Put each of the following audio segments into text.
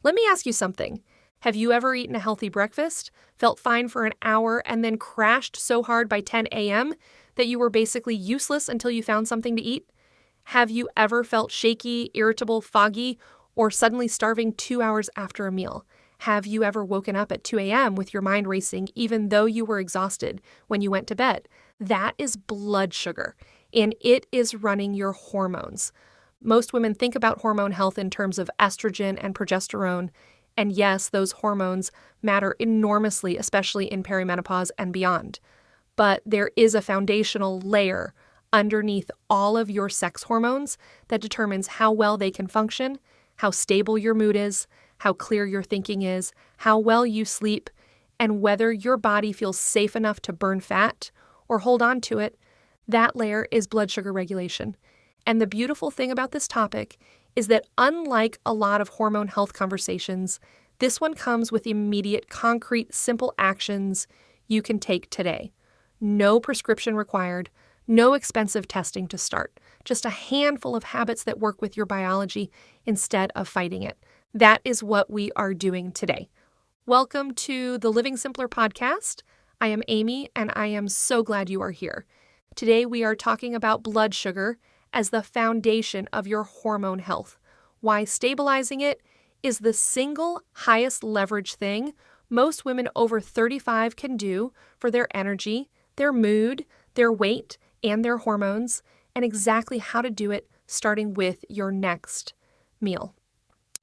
Let me ask you something. Have you ever eaten a healthy breakfast, felt fine for an hour, and then crashed so hard by 10 a.m. that you were basically useless until you found something to eat? Have you ever felt shaky, irritable, foggy, or suddenly starving 2 hours after a meal? Have you ever woken up at 2 a.m. with your mind racing even though you were exhausted when you went to bed? That is blood sugar, and it is running your hormones. Most women think about hormone health in terms of estrogen and progesterone, and yes, those hormones matter enormously, especially in perimenopause and beyond. But there is a foundational layer underneath all of your sex hormones that determines how well they can function, how stable your mood is, how clear your thinking is, how well you sleep, and whether your body feels safe enough to burn fat or hold on to it. That layer is blood sugar regulation. And the beautiful thing about this topic is that unlike a lot of hormone health conversations, this one comes with immediate, concrete, simple actions you can take today. No prescription required, no expensive testing to start, just a handful of habits that work with your biology instead of fighting it. That is what we are doing today. Welcome to the Living Simpler podcast. I am Amy, and I am so glad you are here. Today we are talking about blood sugar as the foundation of your hormone health, why stabilizing it is the single highest leverage thing most women over 35 can do for their energy, their mood, their weight, and their hormones, and exactly how to do it starting with your next meal.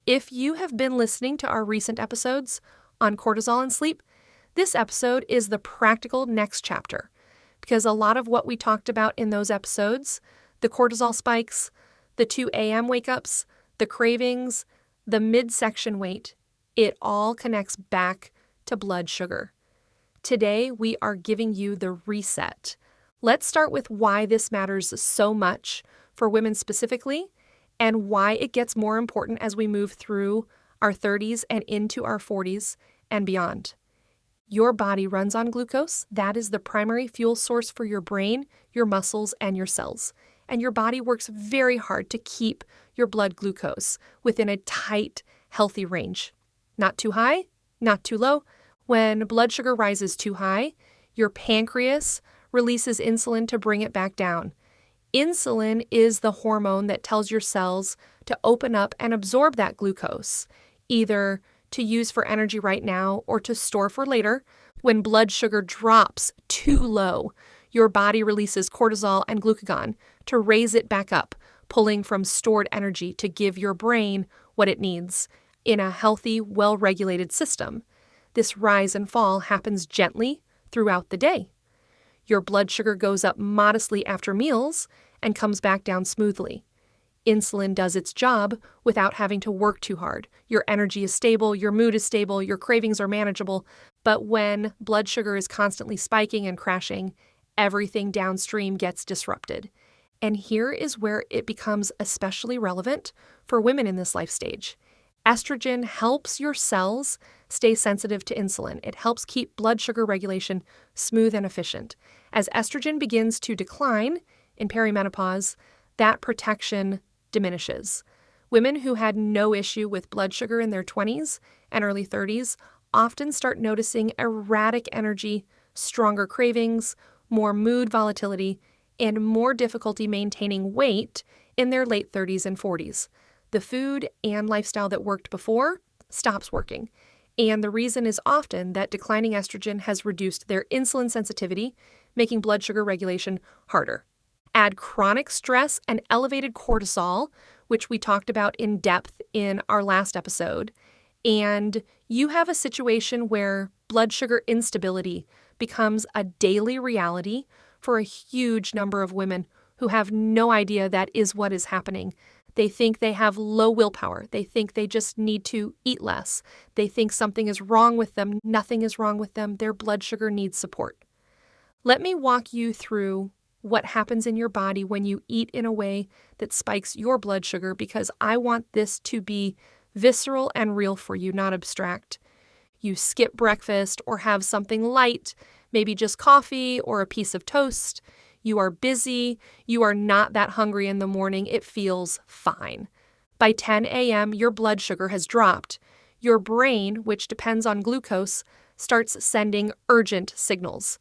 If you have been listening to our recent episodes on cortisol and sleep, this episode is the practical next chapter, because a lot of what we talked about in those episodes, the cortisol spikes, the 2 a.m. wake-ups, the cravings, the midsection weight, it all connects back to blood sugar. Today, we are giving you the reset. Let's start with why this matters so much for women specifically, and why it gets more important as we move through our 30s and into our 40s and beyond. Your body runs on glucose. That is the primary fuel source for your brain, your muscles, and your cells. And your body works very hard to keep your blood glucose within a tight, healthy range. Not too high, not too low. When blood sugar rises too high, your pancreas releases insulin to bring it back down. Insulin is the hormone that tells your cells to open up and absorb that glucose, either to use for energy right now or to store for later. When blood sugar drops too low, your body releases cortisol and glucagon to raise it back up, pulling from stored energy to give your brain what it needs in a healthy, well-regulated system. This rise and fall happens gently throughout the day. Your blood sugar goes up modestly after meals and comes back down smoothly. Insulin does its job without having to work too hard. Your energy is stable, your mood is stable, your cravings are manageable. But when blood sugar is constantly spiking and crashing, everything downstream gets disrupted. And here is where it becomes especially relevant for women in this life stage. Estrogen helps your cells stay sensitive to insulin. It helps keep blood sugar regulation smooth and efficient. As estrogen begins to decline in perimenopause, that protection diminishes. Women who had no issue with blood sugar in their 20s and early 30s often start noticing erratic energy, stronger cravings, more mood volatility, and more difficulty maintaining weight in their late 30s and 40s. The food and lifestyle that worked before stops working. And the reason is often that declining estrogen has reduced their insulin sensitivity, making blood sugar regulation harder. Add chronic stress and elevated cortisol, which we talked about in depth in our last episode, and you have a situation where blood sugar instability becomes a daily reality for a huge number of women who have no idea that is what is happening. They think they have low willpower. They think they just need to eat less. They think something is wrong with them. Nothing is wrong with them. Their blood sugar needs support. Let me walk you through what happens in your body when you eat in a way that spikes your blood sugar, because I want this to be visceral and real for you, not abstract. You skip breakfast or have something light, maybe just coffee or a piece of toast. You are busy. You are not that hungry in the morning. It feels fine. By 10 a.m., your blood sugar has dropped. Your brain, which depends on glucose, starts sending urgent signals.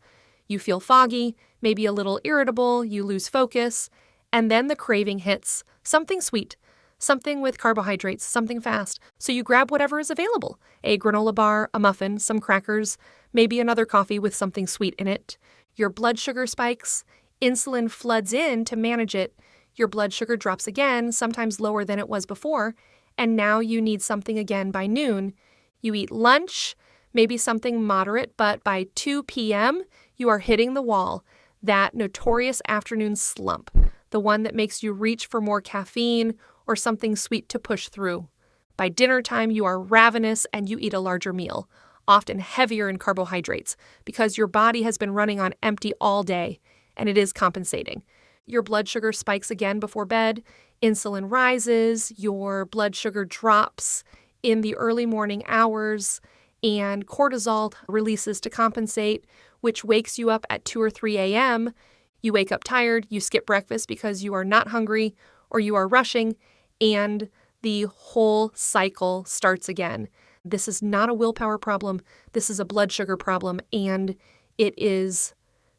You feel foggy, maybe a little irritable, you lose focus, and then the craving hits, something sweet, something with carbohydrates, something fast. So you grab whatever is available, a granola bar, a muffin, some crackers, maybe another coffee with something sweet in it. Your blood sugar spikes, insulin floods in to manage it. Your blood sugar drops again, sometimes lower than it was before, and now you need something again by noon. You eat lunch, maybe something moderate, but by 2 p.m., you are hitting the wall, that notorious afternoon slump, the one that makes you reach for more caffeine or something sweet to push through. By dinner time, you are ravenous and you eat a larger meal, often heavier in carbohydrates, because your body has been running on empty all day, and it is compensating. Your blood sugar spikes again before bed, insulin rises, your blood sugar drops in the early morning hours, and cortisol releases to compensate, which wakes you up at 2 or 3 a.m. You wake up tired, you skip breakfast because you are not hungry or you are rushing, and the whole cycle starts again. This is not a willpower problem. This is a blood sugar problem, and it is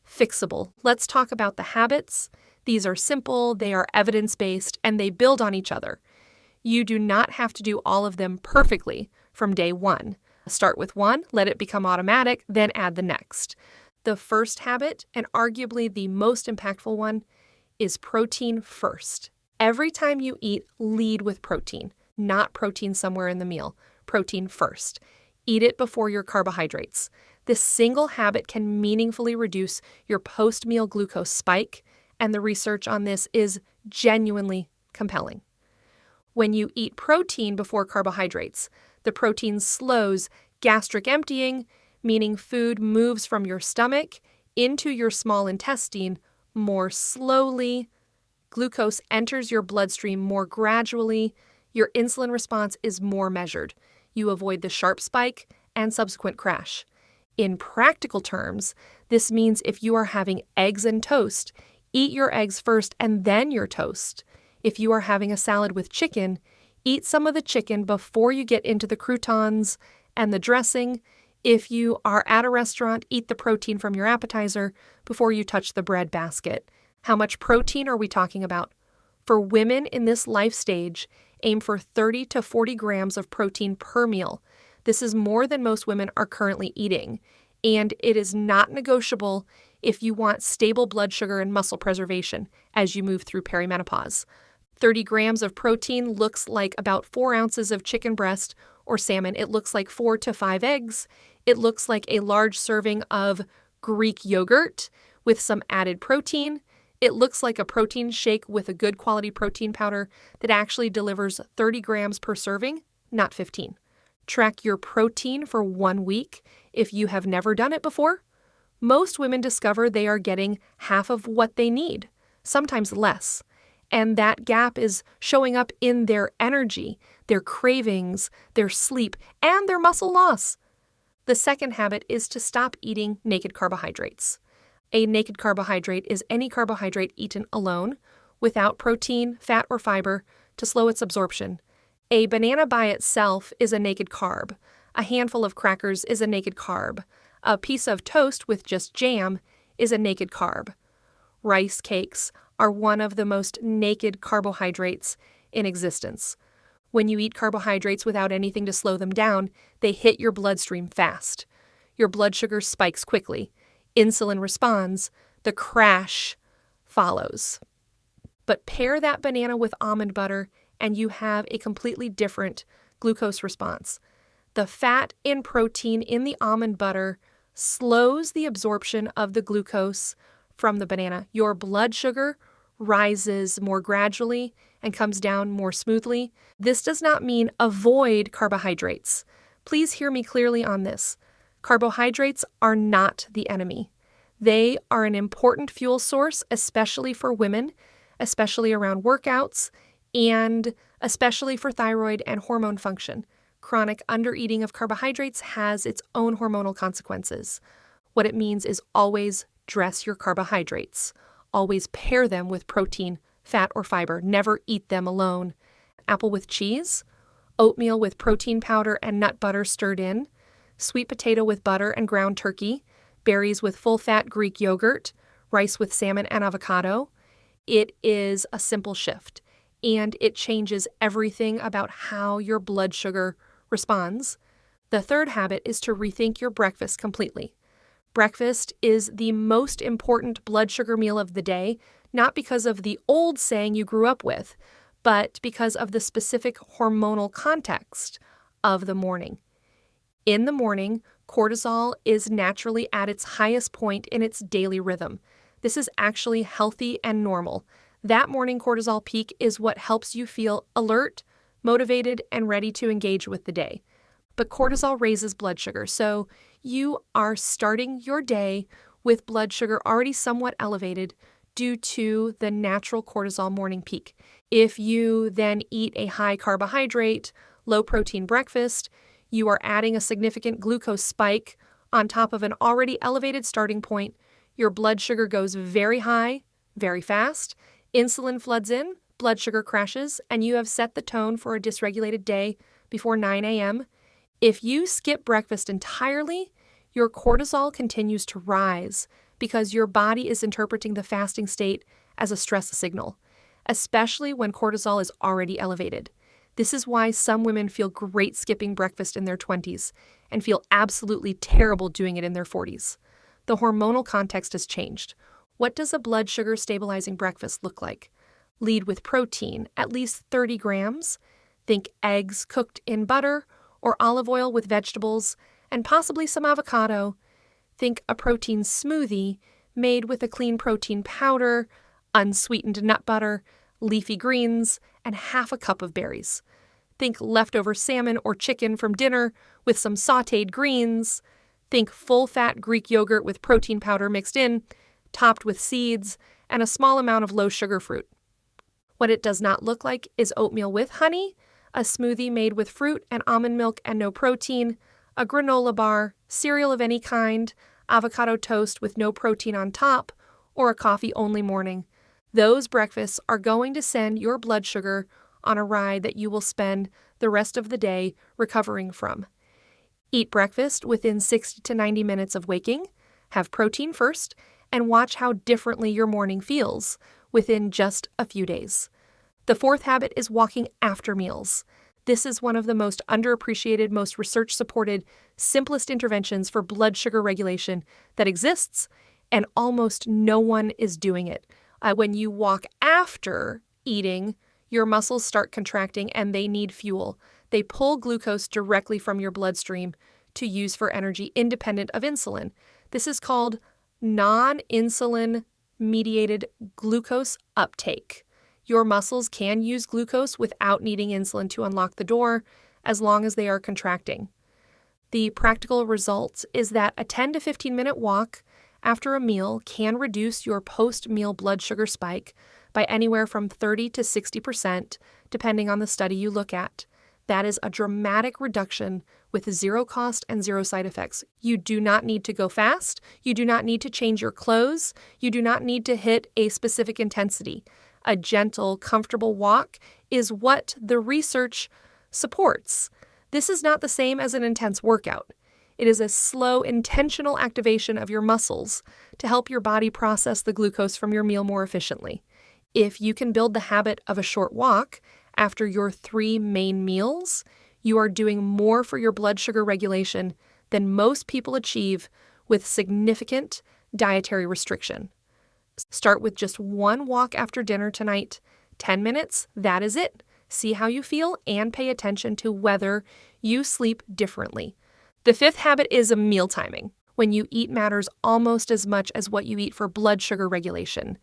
fixable. Let's talk about the habits. These are simple, they are evidence-based, and they build on each other. You do not have to do all of them perfectly from day one. Start with one, let it become automatic, then add the next. The first habit, and arguably the most impactful one, is protein first. Every time you eat, lead with protein, not protein somewhere in the meal. Protein first. Eat it before your carbohydrates. This single habit can meaningfully reduce your post-meal glucose spike, and the research on this is genuinely compelling. When you eat protein before carbohydrates, the protein slows gastric emptying, meaning food moves from your stomach into your small intestine more slowly. Glucose enters your bloodstream more gradually. Your insulin response is more measured. You avoid the sharp spike and subsequent crash. In practical terms, this means if you are having eggs and toast, eat your eggs first and then your toast. If you are having a salad with chicken, eat some of the chicken before you get into the croutons and the dressing. If you are at a restaurant, eat the protein from your appetizer before you touch the bread basket. How much protein are we talking about? For women in this life stage, aim for 30 to 40 grams of protein per meal. This is more than most women are currently eating, and it is not negotiable if you want stable blood sugar and muscle preservation as you move through perimenopause. 30 grams of protein looks like about 4 ounces of chicken breast or salmon. It looks like 4 to 5 eggs. It looks like a large serving of Greek yogurt with some added protein. It looks like a protein shake with a good quality protein powder that actually delivers 30 grams per serving, not 15. Track your protein for 1 week if you have never done it before. Most women discover they are getting half of what they need, sometimes less. And that gap is showing up in their energy, their cravings, their sleep, and their muscle loss. The second habit is to stop eating naked carbohydrates. A naked carbohydrate is any carbohydrate eaten alone, without protein, fat, or fiber, to slow its absorption. A banana by itself is a naked carb. A handful of crackers is a naked carb. A piece of toast with just jam is a naked carb. Rice cakes are one of the most naked carbohydrates in existence. When you eat carbohydrates without anything to slow them down, they hit your bloodstream fast. Your blood sugar spikes quickly. Insulin responds. The crash follows. But pair that banana with almond butter, and you have a completely different glucose response. The fat and protein in the almond butter slows the absorption of the glucose from the banana. Your blood sugar rises more gradually and comes down more smoothly. This does not mean avoid carbohydrates. Please hear me clearly on this. Carbohydrates are not the enemy. They are an important fuel source, especially for women, especially around workouts, and especially for thyroid and hormone function. Chronic undereating of carbohydrates has its own hormonal consequences. What it means is always dress your carbohydrates. Always pair them with protein, fat, or fiber. Never eat them alone. Apple with cheese? oatmeal with protein powder and nut butter stirred in, sweet potato with butter and ground turkey, berries with full-fat Greek yogurt, rice with salmon and avocado. It is a simple shift, and it changes everything about how your blood sugar responds. The third habit is to rethink your breakfast completely. Breakfast is the most important blood sugar meal of the day, not because of the old saying you grew up with, but because of the specific hormonal context of the morning. In the morning, cortisol is naturally at its highest point in its daily rhythm. This is actually healthy and normal. That morning cortisol peak is what helps you feel alert, motivated, and ready to engage with the day. But cortisol raises blood sugar, so you are starting your day with blood sugar already somewhat elevated due to the natural cortisol morning peak. If you then eat a high carbohydrate, low protein breakfast, you are adding a significant glucose spike on top of an already elevated starting point. Your blood sugar goes very high, very fast. Insulin floods in, blood sugar crashes, and you have set the tone for a dysregulated day before 9 a.m. If you skip breakfast entirely, your cortisol continues to rise because your body is interpreting the fasting state as a stress signal, especially when cortisol is already elevated. This is why some women feel great skipping breakfast in their 20s and feel absolutely terrible doing it in their 40s. The hormonal context has changed. What does a blood sugar stabilizing breakfast look like? Lead with protein, at least 30 grams. Think eggs cooked in butter or olive oil with vegetables and possibly some avocado. Think a protein smoothie made with a clean protein powder, unsweetened nut butter, leafy greens, and half a cup of berries. Think leftover salmon or chicken from dinner with some sautéed greens. Think full-fat Greek yogurt with protein powder mixed in, topped with seeds, and a small amount of low-sugar fruit. What it does not look like is oatmeal with honey, a smoothie made with fruit and almond milk and no protein, a granola bar, cereal of any kind, avocado toast with no protein on top, or a coffee-only morning. Those breakfasts are going to send your blood sugar on a ride that you will spend the rest of the day recovering from. Eat breakfast within 60 to 90 minutes of waking, have protein first, and watch how differently your morning feels within just a few days. The fourth habit is walking after meals. This is one of the most underappreciated, most research-supported, simplest interventions for blood sugar regulation that exists, and almost no one is doing it. When you walk after eating, your muscles start contracting and they need fuel. They pull glucose directly from your bloodstream to use for energy independent of insulin. This is called non-insulin mediated glucose uptake. Your muscles can use glucose without needing insulin to unlock the door as long as they are contracting. The practical result is that a 10 to 15 minute walk after a meal can reduce your post-meal blood sugar spike by anywhere from 30 to 60%, depending on the study you look at. That is a dramatic reduction with zero cost and zero side effects. You do not need to go fast. You do not need to change your clothes. You do not need to hit a specific intensity. A gentle, comfortable walk is what the research supports. This is not the same as an intense workout. It is a slow, intentional activation of your muscles to help your body process the glucose from your meal more efficiently. If you can build the habit of a short walk after your 3 main meals, you are doing more for your blood sugar regulation than most people achieve with significant dietary restriction. Start with just one walk after dinner tonight. 10 minutes, that is it. See how you feel and pay attention to whether you sleep differently. The fifth habit is meal timing. When you eat matters almost as much as what you eat for blood sugar regulation.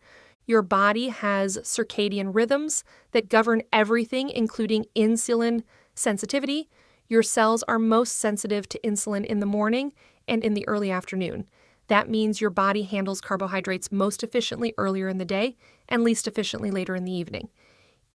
Your body has circadian rhythms that govern everything, including insulin sensitivity. Your cells are most sensitive to insulin in the morning and in the early afternoon. That means your body handles carbohydrates most efficiently earlier in the day and least efficiently later in the evening.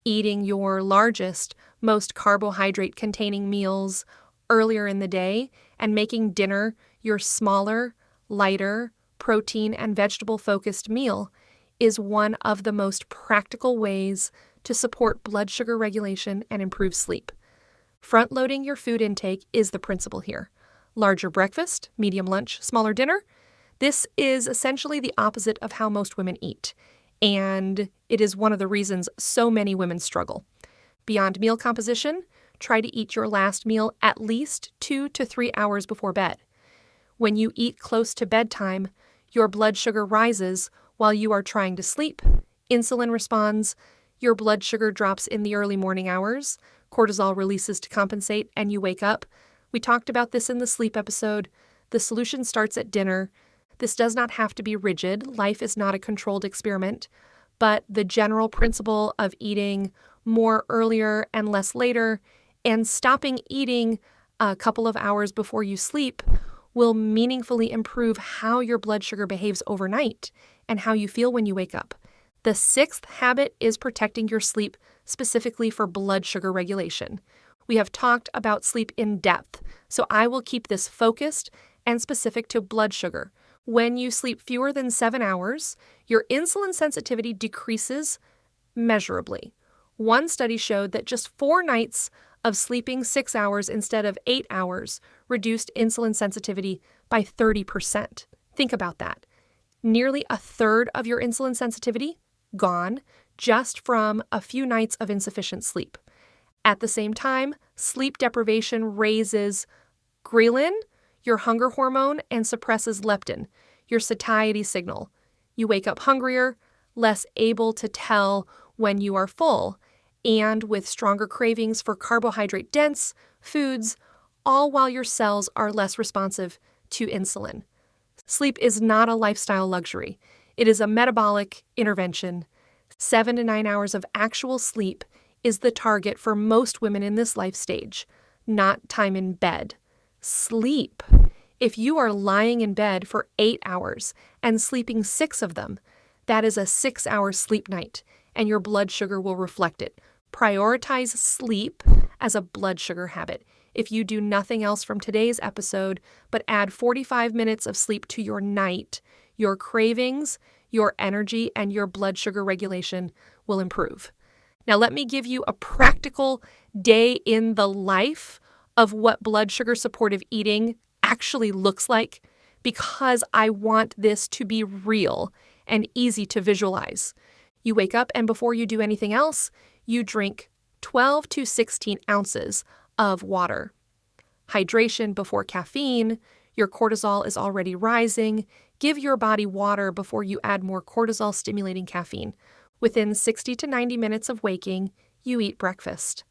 Eating your largest, most carbohydrate-containing meals earlier in the day and making dinner your smaller, lighter, protein and vegetable-focused meal is one of the most practical ways to support blood sugar regulation and improve sleep. Front-loading your food intake is the principle here. Larger breakfast, medium lunch, smaller dinner. This is essentially the opposite of how most women eat, and it is one of the reasons so many women struggle. Beyond meal composition, try to eat your last meal at least 2 to 3 hours before bed. When you eat close to bedtime, your blood sugar rises while you are trying to sleep. Insulin responds, your blood sugar drops in the early morning hours, cortisol releases to compensate, and you wake up. We talked about this in the sleep episode. The solution starts at dinner. This does not have to be rigid. Life is not a controlled experiment. But the general principle of eating more earlier and less later and stopping eating a couple of hours before you sleep will meaningfully improve how your blood sugar behaves overnight and how you feel when you wake up. The sixth habit is protecting your sleep specifically for blood sugar regulation. We have talked about sleep in depth, so I will keep this focused and specific to blood sugar. When you sleep fewer than 7 hours, your insulin sensitivity decreases measurably. One study showed that just 4 nights of sleeping 6 hours instead of 8 hours reduced insulin sensitivity by 30%. Think about that. Nearly a third of your insulin sensitivity gone just from a few nights of insufficient sleep. At the same time, sleep deprivation raises ghrelin, your hunger hormone, and suppresses leptin, your satiety signal. You wake up hungrier, less able to tell when you are full, and with stronger cravings for carbohydrate-dense foods, all while your cells are less responsive to insulin. Sleep is not a lifestyle luxury. It is a metabolic intervention. 7 to 9 hours of actual sleep is the target for most women in this life stage, not time in bed. Sleep. If you are lying in bed for 8 hours and sleeping 6 of them, that is a 6-hour sleep night, and your blood sugar will reflect it. Prioritize sleep as a blood sugar habit. If you do nothing else from today's episode, but add 45 minutes of sleep to your night, your cravings, your energy, and your blood sugar regulation will improve. Now, let me give you a practical day in the life of what blood sugar supportive eating actually looks like, because I want this to be real and easy to visualize. You wake up, and before you do anything else, you drink 12 to 16 ounces of water. Hydration before caffeine. Your cortisol is already rising. Give your body water before you add more cortisol-stimulating caffeine. Within 60 to 90 minutes of waking, you eat breakfast.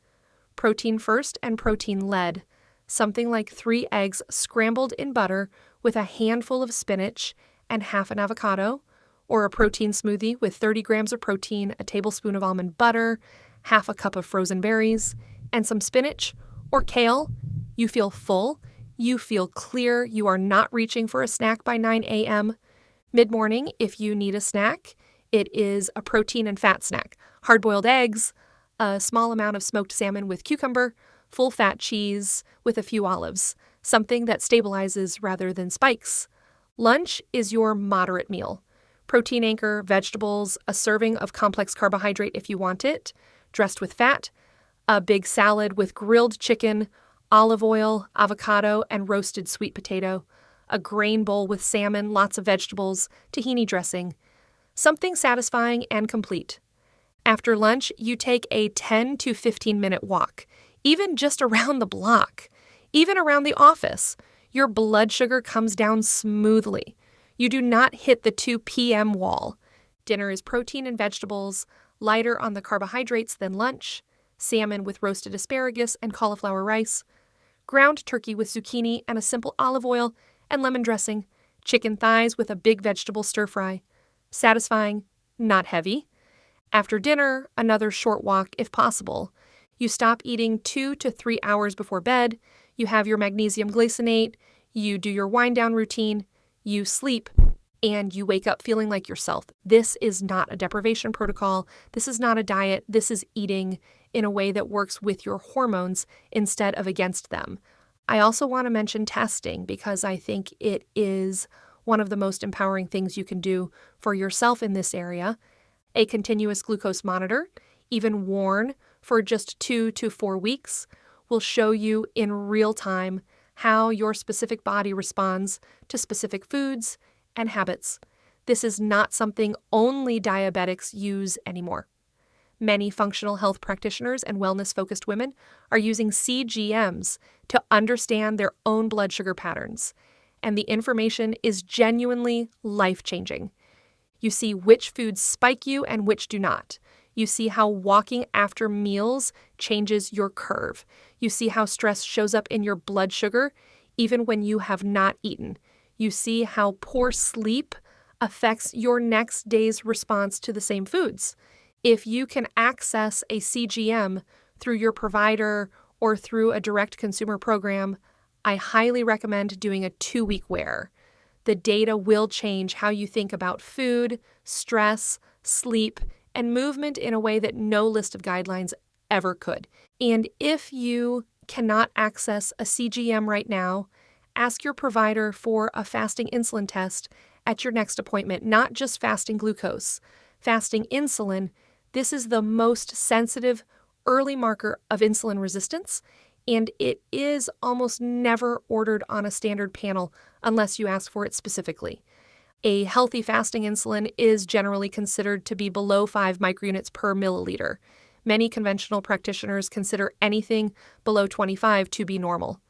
Protein first and protein led. Something like 3 eggs scrambled in butter with a handful of spinach and half an avocado, or a protein smoothie with 30 grams of protein, a tablespoon of almond butter, half a cup of frozen berries, and some spinach or kale. You feel full. You feel clear. You are not reaching for a snack by 9 a.m. Mid-morning, if you need a snack, it is a protein and fat snack. Hard-boiled eggs, a small amount of smoked salmon with cucumber, full-fat cheese with a few olives, something that stabilizes rather than spikes. Lunch is your moderate meal. Protein anchor, vegetables, a serving of complex carbohydrate if you want it, dressed with fat, a big salad with grilled chicken, olive oil, avocado, and roasted sweet potato, a grain bowl with salmon, lots of vegetables, tahini dressing. Something satisfying and complete. After lunch, you take a 10 to 15-minute walk, even just around the block, even around the office. Your blood sugar comes down smoothly. You do not hit the 2 p.m. wall. Dinner is protein and vegetables, lighter on the carbohydrates than lunch, salmon with roasted asparagus and cauliflower rice, ground turkey with zucchini and a simple olive oil and lemon dressing, chicken thighs with a big vegetable stir-fry. Satisfying, not heavy. After dinner, another short walk if possible. You stop eating 2 to 3 hours before bed. You have your magnesium glycinate. You do your wind-down routine. You sleep, and you wake up feeling like yourself. This is not a deprivation protocol. This is not a diet. This is eating in a way that works with your hormones instead of against them. I also want to mention testing because I think it is one of the most empowering things you can do for yourself in this area. A continuous glucose monitor, even worn for just 2 to 4 weeks, will show you in real time how your specific body responds to specific foods and habits. This is not something only diabetics use anymore. Many functional health practitioners and wellness-focused women are using CGMs to understand their own blood sugar patterns, and the information is genuinely life-changing. You see which foods spike you and which do not. You see how walking after meals changes your curve. You see how stress shows up in your blood sugar even when you have not eaten. You see how poor sleep affects your next day's response to the same foods. If you can access a CGM through your provider or through a direct consumer program, I highly recommend doing a 2-week wear. The data will change how you think about food, stress, sleep, and movement in a way that no list of guidelines ever could. And if you cannot access a CGM right now, ask your provider for a fasting insulin test at your next appointment, not just fasting glucose. Fasting insulin, this is the most sensitive early marker of insulin resistance, and it is almost never ordered on a standard panel unless you ask for it specifically. A healthy fasting insulin is generally considered to be below 5 microunits per milliliter. Many conventional practitioners consider anything below 25 to be normal.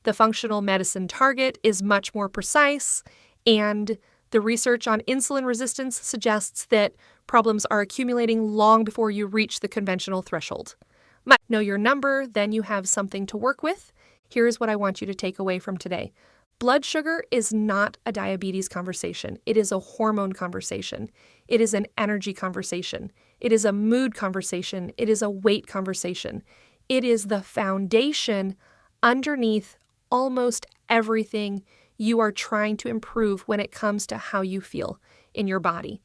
The functional medicine target is much more precise, and the research on insulin resistance suggests that problems are accumulating long before you reach the conventional threshold. Know your number, then you have something to work with. Here's what I want you to take away from today. Blood sugar is not a diabetes conversation. It is a hormone conversation. It is an energy conversation. It is a mood conversation. It is a weight conversation. It is the foundation underneath almost everything you are trying to improve when it comes to how you feel in your body.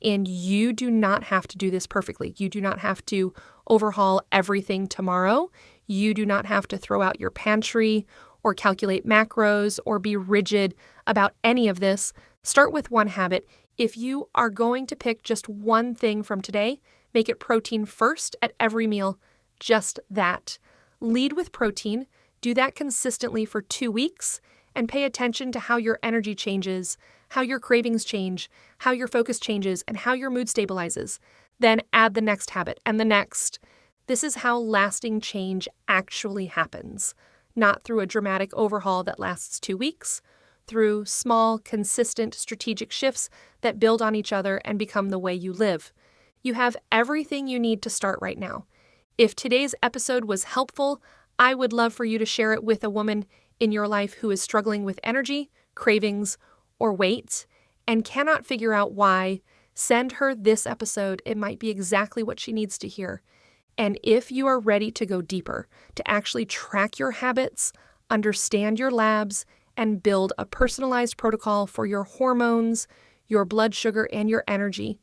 And you do not have to do this perfectly. You do not have to overhaul everything tomorrow. You do not have to throw out your pantry or calculate macros or be rigid about any of this. Start with one habit. If you are going to pick just one thing from today, make it protein first at every meal. Just that. Lead with protein. Do that consistently for 2 weeks and pay attention to how your energy changes, how your cravings change, how your focus changes, and how your mood stabilizes. Then add the next habit and the next. This is how lasting change actually happens, not through a dramatic overhaul that lasts 2 weeks, through small, consistent, strategic shifts that build on each other and become the way you live. You have everything you need to start right now. If today's episode was helpful, I would love for you to share it with a woman in your life who is struggling with energy, cravings, or weight, and cannot figure out why. Send her this episode. It might be exactly what she needs to hear. And if you are ready to go deeper, to actually track your habits, understand your labs, and build a personalized protocol for your hormones, your blood sugar, and your energy,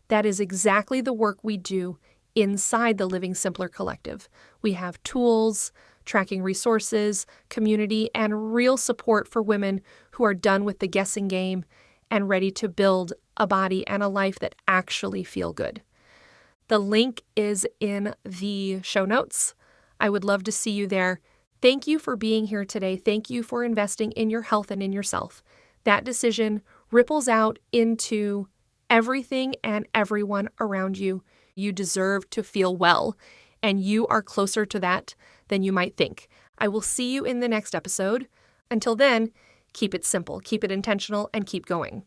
that is exactly the work we do inside the Living Simpler Collective. We have tools, tracking resources, community, and real support for women who are done with the guessing game and ready to build a body and a life that actually feel good. The link is in the show notes. I would love to see you there. Thank you for being here today. Thank you for investing in your health and in yourself. That decision ripples out into everything and everyone around you. You deserve to feel well, and you are closer to that than you might think. I will see you in the next episode. Until then, keep it simple, keep it intentional, and keep going.